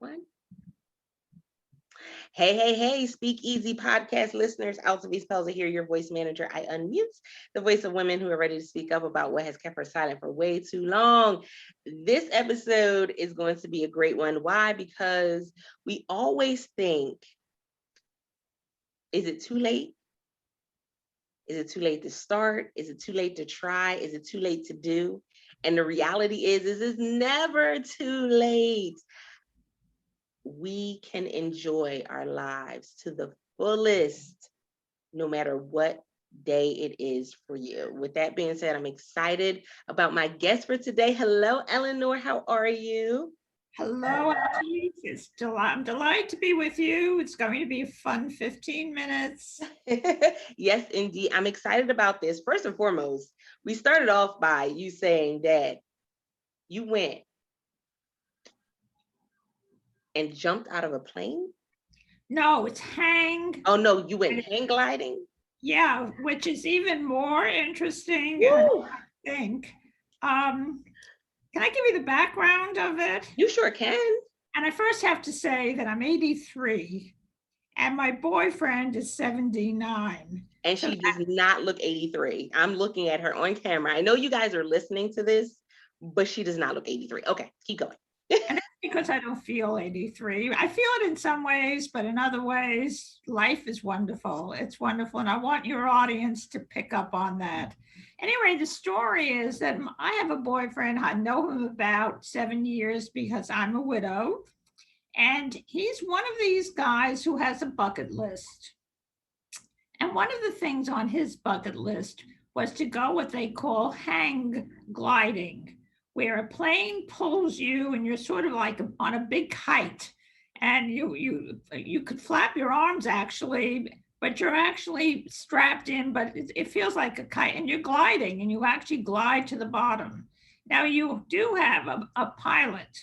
One. Hey, SpeakEasy Podcast listeners. Altovise here, your voice manager. I unmute the voice of women who are ready to speak up about what has kept her silent for way too long. This episode is going to be a great one. Why? Because we always think, is it too late? Is it too late to start? Is it too late to try? Is it too late to do? And the reality is it's never too late. We can enjoy our lives to the fullest, no matter what day it is for you. With that being said, I'm excited about my guest for today. Hello, Eleanor. How are you? Hello, Altovise. I'm delighted to be with you. It's going to be a fun 15 minutes. Yes, indeed. I'm excited about this. First and foremost, we started off by you saying that you went and jumped out of a plane? No, it's hang. Oh, no, you went hang gliding? Yeah, which is even more interesting. Woo! I think. Can I give you the background of it? You sure can. And I first have to say that I'm 83 and my boyfriend is 79. And she does not look 83. I'm looking at her on camera. I know you guys are listening to this, but she does not look 83. Okay, keep going. And that's because I don't feel 83. I feel it in some ways, but in other ways, life is wonderful. It's wonderful. And I want your audience to pick up on that. Anyway, the story is that I have a boyfriend. I know him about 7 years because I'm a widow. And he's one of these guys who has a bucket list. And one of the things on his bucket list was to go what they call hang gliding, where a plane pulls you and you're sort of like on a big height, and you could flap your arms actually, but you're actually strapped in, but it feels like a kite, and you're gliding and you actually glide to the bottom. Now you do have a pilot,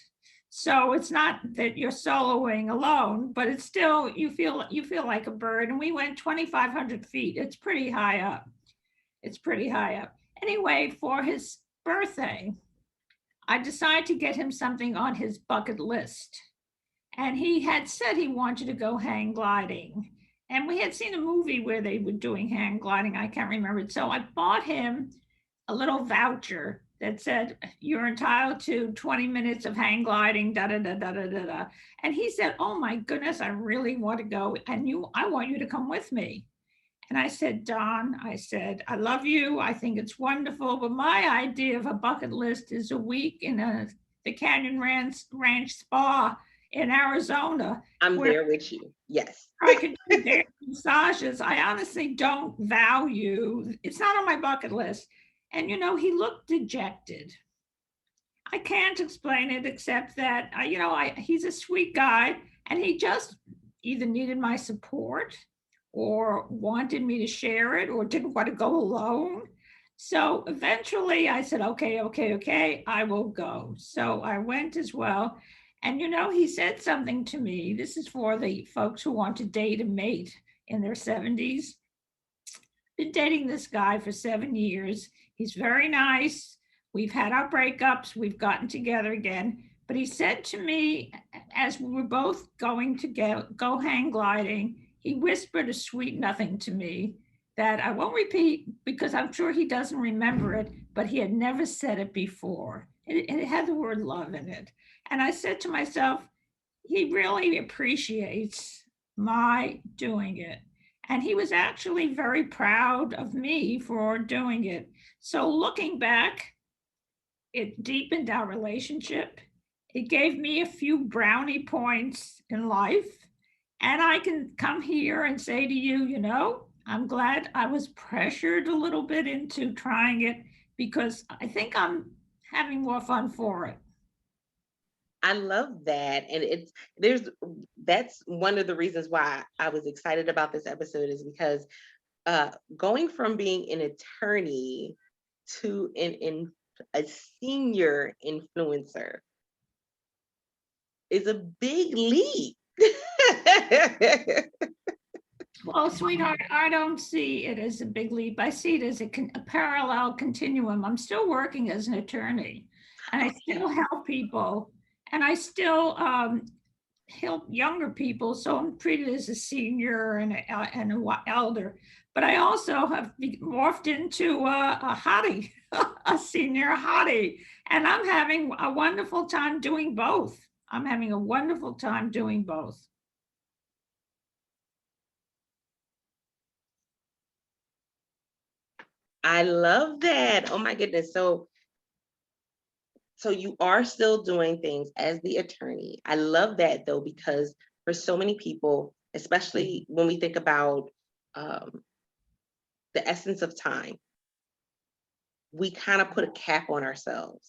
so it's not that you're soloing alone, but it's still you feel like a bird. And we went 2,500 feet. It's pretty high up. Anyway, for his birthday, I decided to get him something on his bucket list. And he had said he wanted to go hang gliding. And we had seen a movie where they were doing hang gliding. I can't remember it. So I bought him a little voucher that said, you're entitled to 20 minutes of hang gliding, da da da da da da da. And he said, oh my goodness, I really want to go. And I want you to come with me. And I said, Don, I love you. I think it's wonderful. But my idea of a bucket list is a week in the Canyon Ranch Spa in Arizona. I'm there with you. Yes. I could do their massages. I honestly don't value. It's not on my bucket list. And, he looked dejected. I can't explain it except that, he's a sweet guy. And he just either needed my support or wanted me to share it or didn't want to go alone. So eventually I said, okay, I will go. So I went as well. And, he said something to me. This is for the folks who want to date a mate in their 70s. Been dating this guy for 7 years. He's very nice. We've had our breakups. We've gotten together again. But he said to me, as we were both going to go hang gliding, he whispered a sweet nothing to me that I won't repeat because I'm sure he doesn't remember it, but he had never said it before. It had the word love in it. And I said to myself, he really appreciates my doing it. And he was actually very proud of me for doing it. So looking back, it deepened our relationship. It gave me a few brownie points in life. And I can come here and say to you, I'm glad I was pressured a little bit into trying it because I think I'm having more fun for it. I love that. And that's one of the reasons why I was excited about this episode is because going from being an attorney to a senior influencer is a big leap. Well, sweetheart, I don't see it as a big leap. I see it as a parallel continuum. I'm still working as an attorney and I still help people and I still help younger people, so I'm treated as a senior and a elder. But I also have morphed into a hottie, a senior hottie, and I'm having a wonderful time doing both. I'm having a wonderful time doing both. I love that. Oh my goodness. So you are still doing things as the attorney. I love that though, because for so many people, especially when we think about um, the essence of time, we kind of put a cap on ourselves.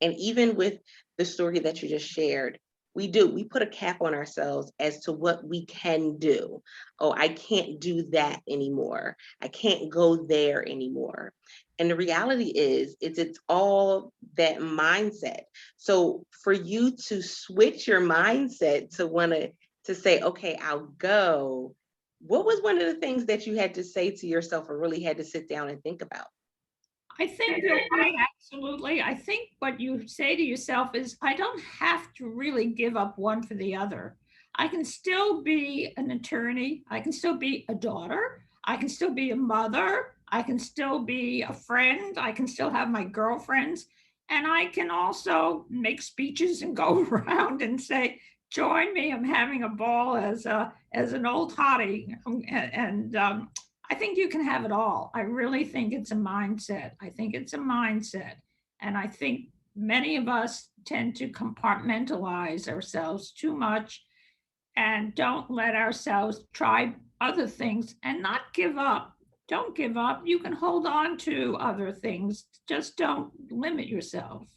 And even with the story that you just shared, we put a cap on ourselves as to what we can do. Oh, I can't do that anymore. I can't go there anymore. And the reality is, it's all that mindset. So for you to switch your mindset to to say, okay, I'll go. What was one of the things that you had to say to yourself or really had to sit down and think about? I think you're right, absolutely. I think what you say to yourself is, I don't have to really give up one for the other. I can still be an attorney. I can still be a daughter. I can still be a mother. I can still be a friend. I can still have my girlfriends. And I can also make speeches and go around and say, join me. I'm having a ball as an old hottie. And I think you can have it all. I really think it's a mindset. I think it's a mindset. And I think many of us tend to compartmentalize ourselves too much and don't let ourselves try other things and not give up. Don't give up. You can hold on to other things. Just don't limit yourself.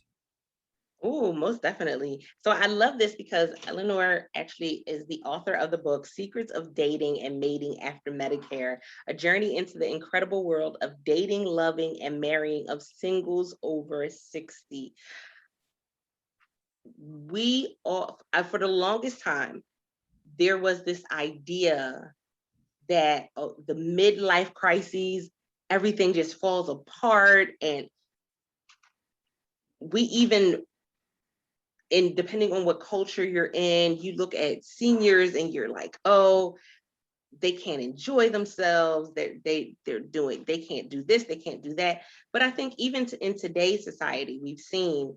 Oh, most definitely. So I love this because Eleanor actually is the author of the book Secrets of Dating and Mating After Medicare, a journey into the incredible world of dating, loving, and marrying of singles over 60. We all, for the longest time, there was this idea that the midlife crises, everything just falls apart. And we even, and depending on what culture you're in, you look at seniors and you're like, oh, they can't enjoy themselves. They can't do this, they can't do that. But I think even in today's society, we've seen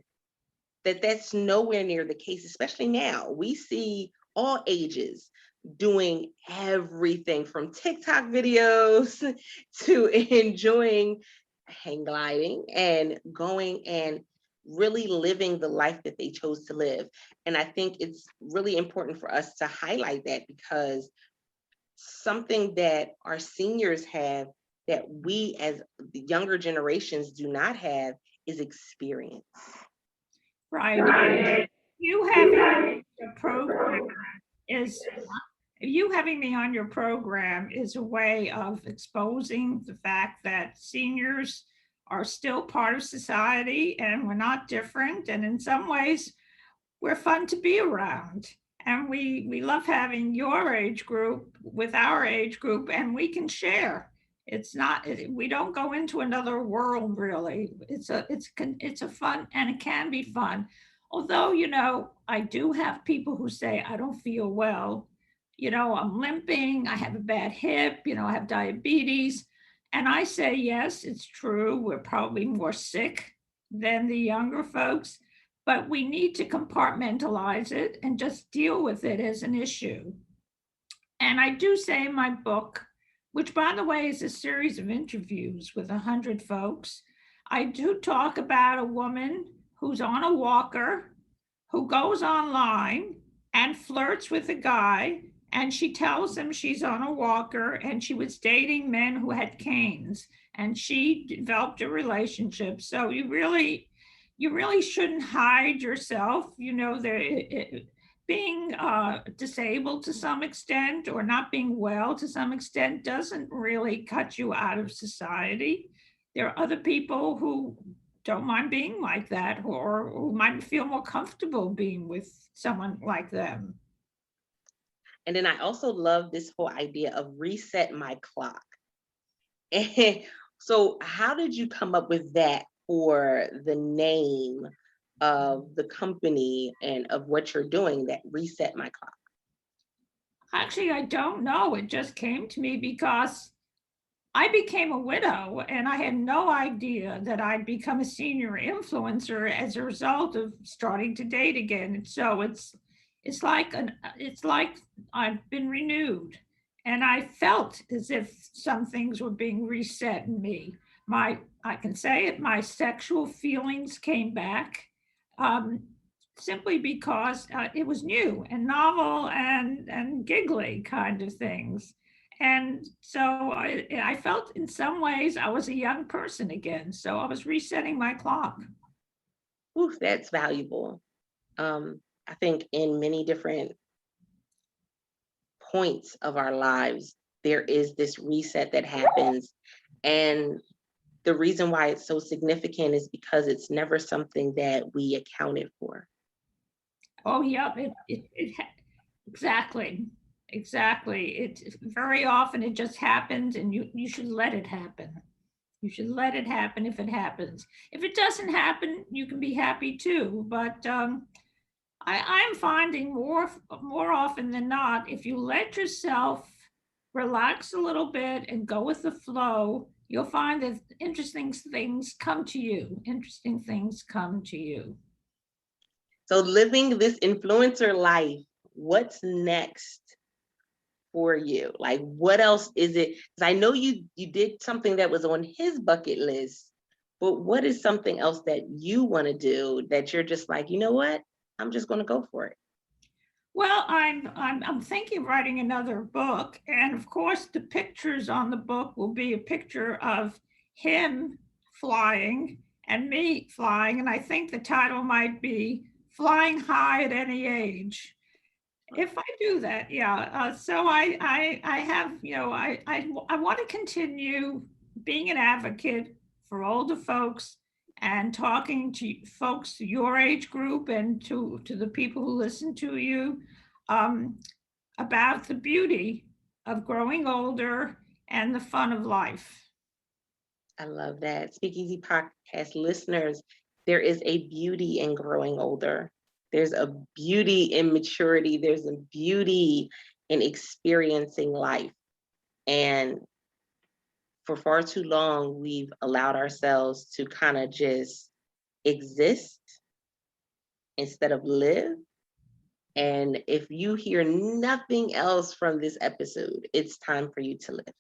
that that's nowhere near the case, especially now. We see all ages doing everything from TikTok videos to enjoying hang gliding and going and really living the life that they chose to live. And I think it's really important for us to highlight that, because something that our seniors have that we as the younger generations do not have is experience. Right. You having a program is you having me on your program is a way of exposing the fact that seniors are still part of society and we're not different. And in some ways, we're fun to be around. And we love having your age group with our age group, and we can share. It's not we don't go into another world really. It's a fun, and it can be fun. Although, I do have people who say I don't feel well. I'm limping, I have a bad hip, I have diabetes. And I say, yes, it's true. We're probably more sick than the younger folks, but we need to compartmentalize it and just deal with it as an issue. And I do say in my book, which by the way is a series of interviews with 100 folks, I do talk about a woman who's on a walker, who goes online and flirts with a guy, and she tells him she's on a walker and she was dating men who had canes, and she developed a relationship. So you really shouldn't hide yourself. Being disabled to some extent or not being well to some extent doesn't really cut you out of society. There are other people who don't mind being like that, or who might feel more comfortable being with someone like them. And then I also love this whole idea of reset my clock. And so how did you come up with that for the name of the company and of what you're doing that reset my clock? Actually, I don't know. It just came to me because I became a widow and I had no idea that I'd become a senior influencer as a result of starting to date again. And so it's like I've been renewed. And I felt as if some things were being reset in me. I can say it, my sexual feelings came back. Um, Simply because it was new and novel and giggly kind of things. And so I felt in some ways I was a young person again. So I was resetting my clock. Ooh, that's valuable. I think in many different points of our lives, there is this reset that happens. And the reason why it's so significant is because it's never something that we accounted for. Oh, yeah, exactly. Exactly. It very often it just happens and you should let it happen. You should let it happen if it happens. If it doesn't happen, you can be happy too. But I'm finding more often than not, if you let yourself relax a little bit and go with the flow, you'll find that interesting things come to you. Interesting things come to you. So living this influencer life, what's next for you? Like what else is it? Because I know you did something that was on his bucket list, but what is something else that you want to do that you're just like, you know what? I'm just going to go for it. Well, I'm thinking of writing another book, and of course, the pictures on the book will be a picture of him flying and me flying, and I think the title might be "Flying High at Any Age." If I do that, yeah. So I have, I want to continue being an advocate for older folks and talking to folks your age group and to the people who listen to you um, about the beauty of growing older and the fun of life. I love that. SpeakEasy Podcast listeners, there is a beauty in growing older. There's a beauty in maturity. There's a beauty in experiencing life. And for far too long, we've allowed ourselves to kind of just exist instead of live. And if you hear nothing else from this episode, it's time for you to live.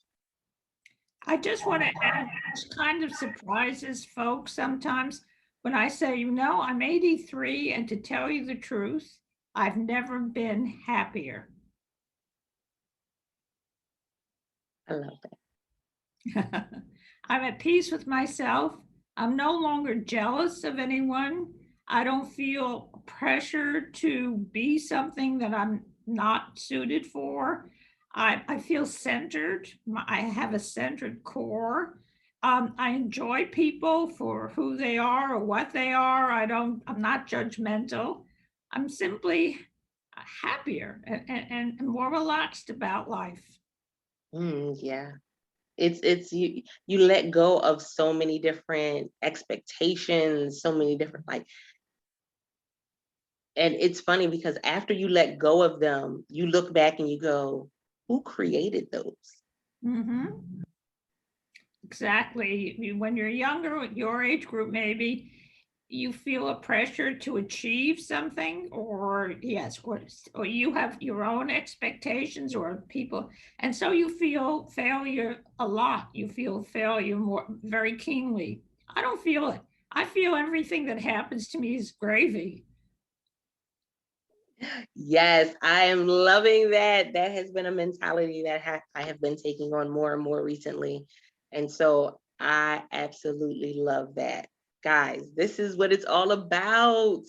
I just want to add, which kind of surprises folks sometimes when I say, I'm 83, and to tell you the truth, I've never been happier. I love I'm at peace with myself. I'm no longer jealous of anyone. I don't feel pressure to be something that I'm not suited for. I feel centered. I have a centered core. I enjoy people for who they are or what they are. I'm not judgmental. I'm simply happier and more relaxed about life. Yeah. It's you let go of so many different expectations, so many different like, and it's funny because after you let go of them, you look back and you go, who created those? Mm-hmm. Exactly. When you're younger, your age group, maybe you feel a pressure to achieve something, or yes, or you have your own expectations, or people, and so you feel failure a lot. You feel failure more very keenly. I don't feel it. I feel everything that happens to me is gravy. Yes, I am loving that. That has been a mentality that I have been taking on more and more recently. And so I absolutely love that. Guys, this is what it's all about.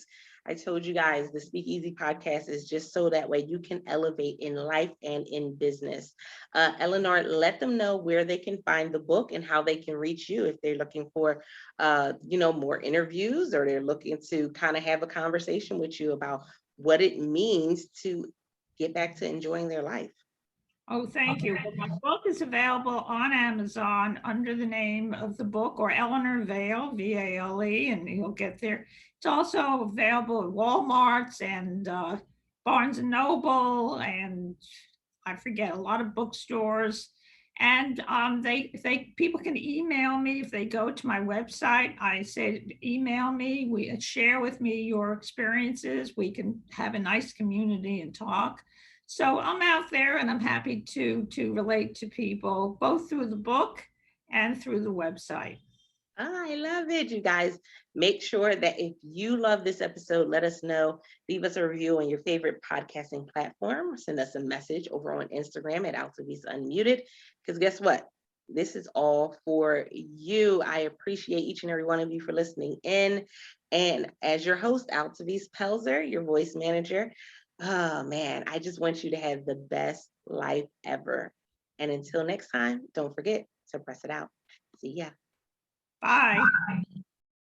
I told you guys the SpeakEasy podcast is just so that way you can elevate in life and in business. Eleanor, let them know where they can find the book and how they can reach you if they're looking for, more interviews, or they're looking to kind of have a conversation with you about what it means to get back to enjoying their life. Oh, thank you. Well, my book is available on Amazon under the name of the book, or Eleanor Vale, Vale, and you'll get there. It's also available at Walmart's and Barnes and Noble, and I forget, a lot of bookstores. And they people can email me if they go to my website. I say email me. We share with me your experiences. We can have a nice community and talk. So I'm out there, and I'm happy to relate to people both through the book and through the website. I love it, you guys. Make sure that if you love this episode, let us know. Leave us a review on your favorite podcasting platform. Send us a message over on Instagram at Altovise Unmuted. Because guess what? This is all for you. I appreciate each and every one of you for listening in. And as your host, Altovise Pelzer, your voice manager, oh man, I just want you to have the best life ever. And until next time, don't forget to press it out. See ya. Bye.